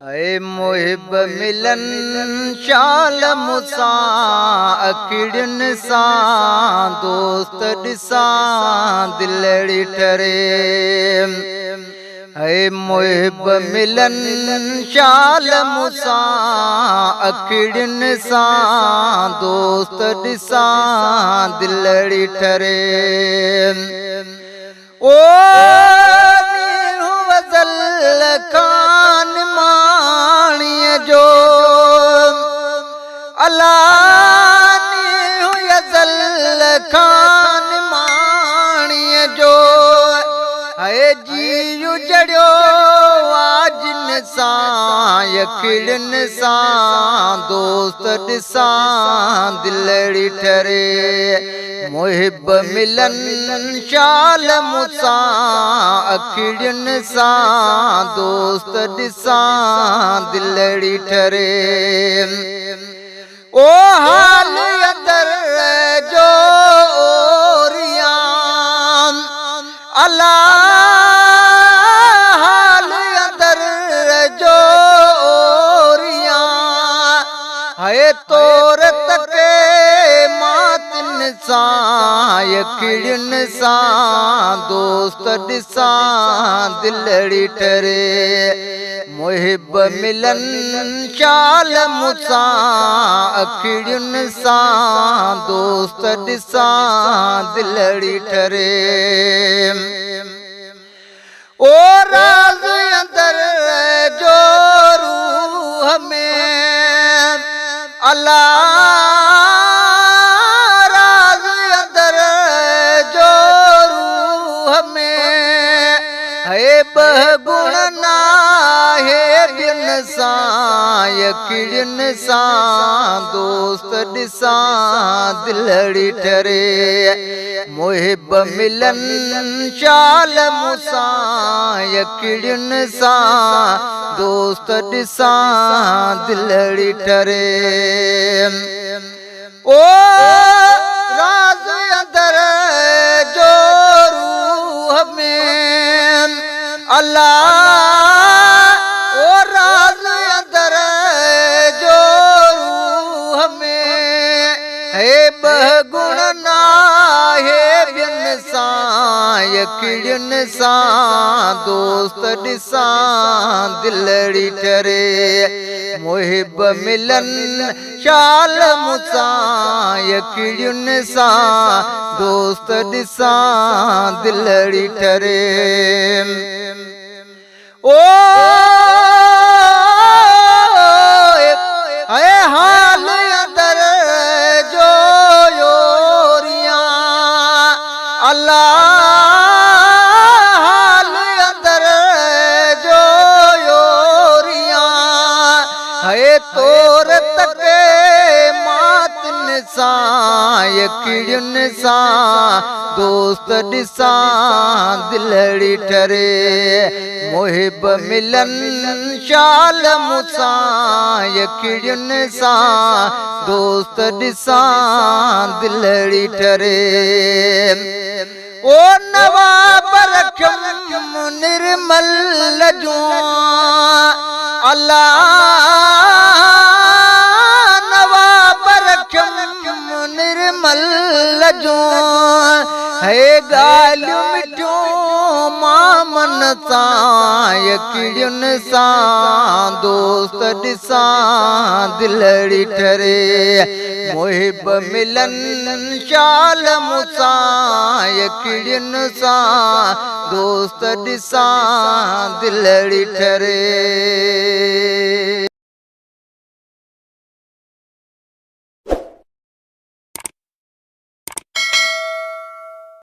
ऐ मुहिब मिलन शाल मुसा अखिड़न सा दोस्त दिसा दिलड़ी ठरे। ऐ मुहिब मिलन शाल मुसा अखिड़न सा दोस्त दिसा दिलड़ी ठरे। ओ वज़ल कान माणीअ जो अलानी यज़ल खान माणीअ जो है जी जड़ियो आजिन सां यखिड़न सां दोस्त ॾिसां दिलड़ी ठरे। मुहिब मिलन शाल मुसा अखिड़न सां दोस्त ॾिसां दिलड़ी ठरे। ओ हाल अंदर जो ओरियां अला हाल अंदर जो ओरियां है तोर तके मातिन सां यखिड़न सां दोस्त ॾिसां दिलड़ी ठरे। मुहिब मिलन शाल मुसा अखिड़न सां दोस्त ॾिसां दिलड़ी ठरे। ओ राज़ अंदर जो रूह में अला राज़ अंदर जो रूह में है बहुगुण नाहे बिन सां यखिड़न सां दोस्त ॾिसां दिलड़ी ठरे। मुहिब मिलन शाल मुसा यखिड़न सां दोस्त ॾिसां दिलड़ी ठरे। ओ राज़ अंदर जो रूह में अला ओ राज़ अंदर जो रूह में है बहुगुण नाहे बिन सां यखिड़न सां दोस्त ॾिसां दिलड़ी ठरे। मुहिब मिलन शाल मुसा यखिड़न सां दोस्त ॾिसां दिलड़ी ठरे। ओ हाल अंदर जो ओरियां अला हाल अंदर जो ओरियां है तोर तके मातिन सां यखिड़न सां दोस्त ॾिसां दिलड़ी ठरे। मुहिब मिलन शाल मुसा यखिड़न सां दोस्त ॾिसां दिलड़ी ठरे। ओ नवाब रखम निर्मल जूं अला नवाब रखम निर्मल जूं है ॻाल्हियूं मिठियूं मामन सां यखिड़न सां दोस्त ॾिसां दिलड़ी ठरे। मुहिब मिलन शाल मुसा यखिड़न सां दोस्त ॾिसां दिलड़ी ठरे।